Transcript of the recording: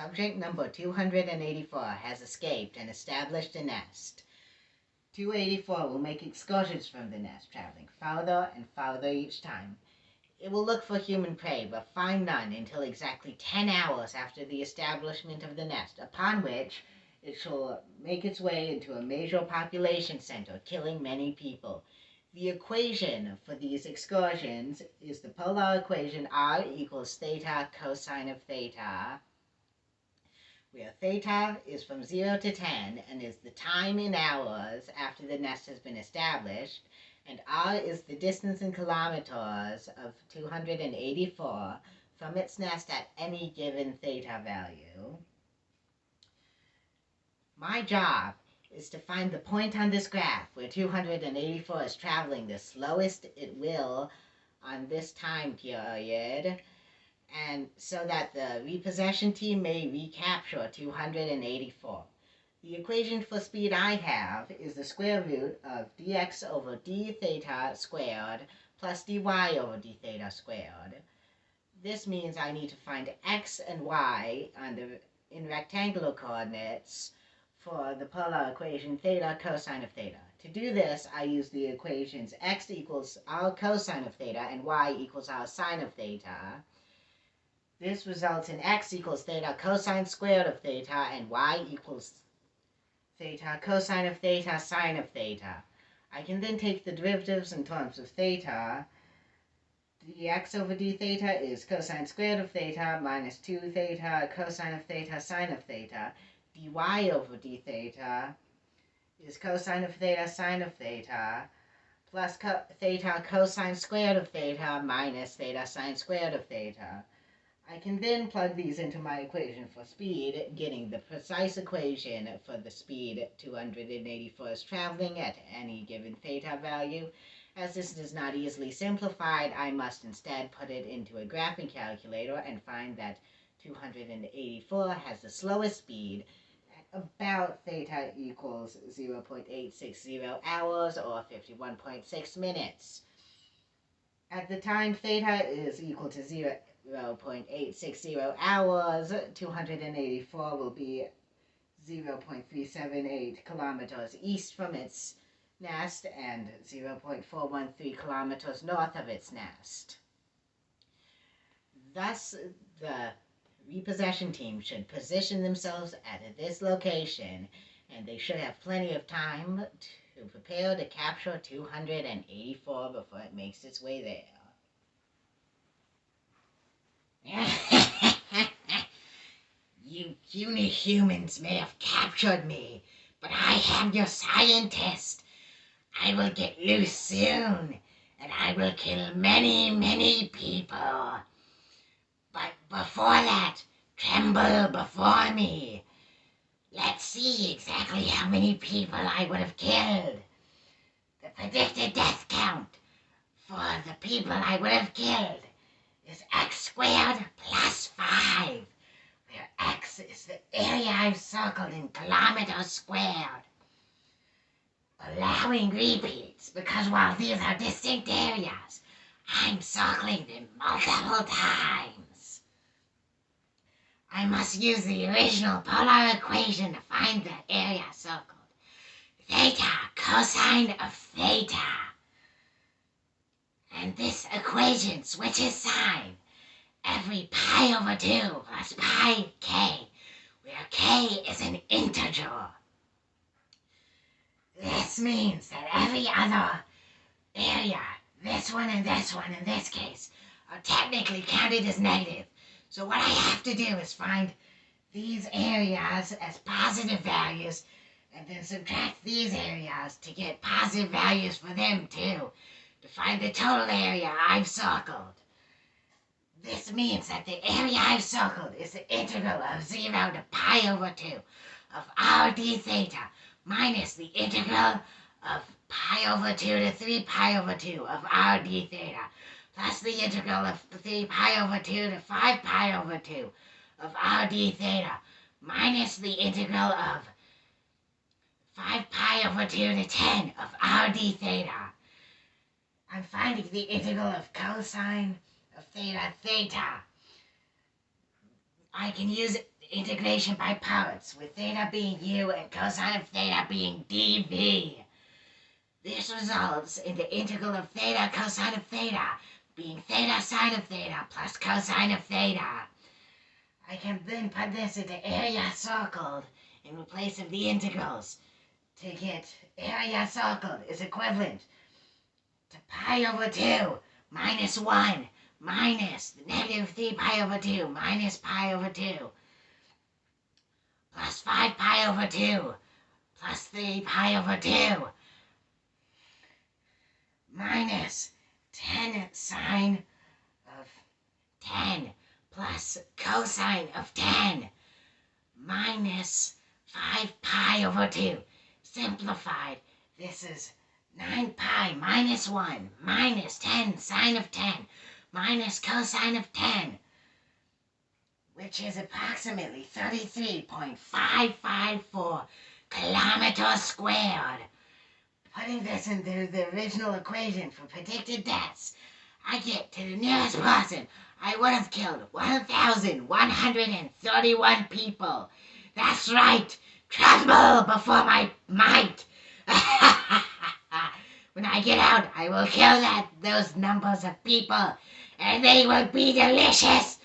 Subject number 284 has escaped and established a nest. 284 will make excursions from the nest, traveling farther and farther each time. It will look for human prey, but find none until exactly 10 hours after the establishment of the nest, upon which it shall make its way into a major population center, killing many people. The equation for these excursions is the polar equation R equals theta cosine of theta, where theta is from 0 to 10 and is the time in hours after the nest has been established, and R is the distance in kilometers of 284 from its nest at any given theta value. My job is to find the point on this graph where 284 is traveling the slowest it will on this time period, and so that the repossession team may recapture 284. The equation for speed I have is the square root of dx over d theta squared plus dy over d theta squared. This means I need to find x and y in rectangular coordinates for the polar equation theta cosine of theta. To do this, I use the equations x equals r cosine of theta and y equals r sine of theta. This results in x equals theta cosine squared of theta and y equals theta cosine of theta sine of theta. I can then take the derivatives in terms of theta. Dx over d theta is cosine squared of theta minus 2 theta cosine of theta sine of theta. Dy over d theta is cosine of theta sine of theta plus theta cosine squared of theta minus theta sine squared of theta. I can then plug these into my equation for speed, getting the precise equation for the speed 284 is traveling at any given theta value. As this is not easily simplified, I must instead put it into a graphing calculator and find that 284 has the slowest speed at about theta equals 0.860 hours or 51.6 minutes. At the time theta is equal to 0.860 hours, 284 will be 0.378 kilometers east from its nest and 0.413 kilometers north of its nest. Thus, the repossession team should position themselves at this location, and they should have plenty of time to prepare to capture 284 before it makes its way there. You puny humans may have captured me, but I am your scientist. I will get loose soon, and I will kill many, many people. But before that, tremble before me. Let's see exactly how many people I would have killed. The predicted death count for the people I would have killed is x squared plus 5, where x is the area I've circled in kilometers squared. Allowing repeats, because while these are distinct areas, I'm circling them multiple times. I must use the original polar equation to find the area circled. Theta cosine of theta. And this equation switches sign every pi over 2 plus pi k, where k is an integer. This means that every other area, this one and this one in this case, are technically counted as negative. So what I have to do is find these areas as positive values and then subtract these areas to get positive values for them too, to find the total area I've circled. This means that the area I've circled is the integral of 0 to pi over 2 of r d theta minus the integral of pi over 2 to 3 pi over 2 of r d theta plus the integral of 3 pi over 2 to 5 pi over 2 of r d theta minus the integral of 5 pi over 2 to 10 of r d theta. I'm finding the integral of cosine of theta theta. I can use integration by parts, with theta being u and cosine of theta being dv. This results in the integral of theta cosine of theta being theta sine of theta plus cosine of theta. I can then put this into area circled in place of the integrals to get area circled is equivalent to pi over 2 minus 1 minus the negative 3 pi over 2 minus pi over 2 plus 5 pi over 2 plus 3 pi over 2 minus 10 sine of 10 plus cosine of 10 minus 5 pi over 2. Simplified, this is 9 pi minus 1 minus 10 sine of 10 minus cosine of 10, which is approximately 33.554 kilometers squared. Putting this into the original equation for predicted deaths, I get to the nearest person. I would have killed 1,131 people. That's right. Tremble before my might. When I get out, I will kill those numbers of people, and they will be delicious.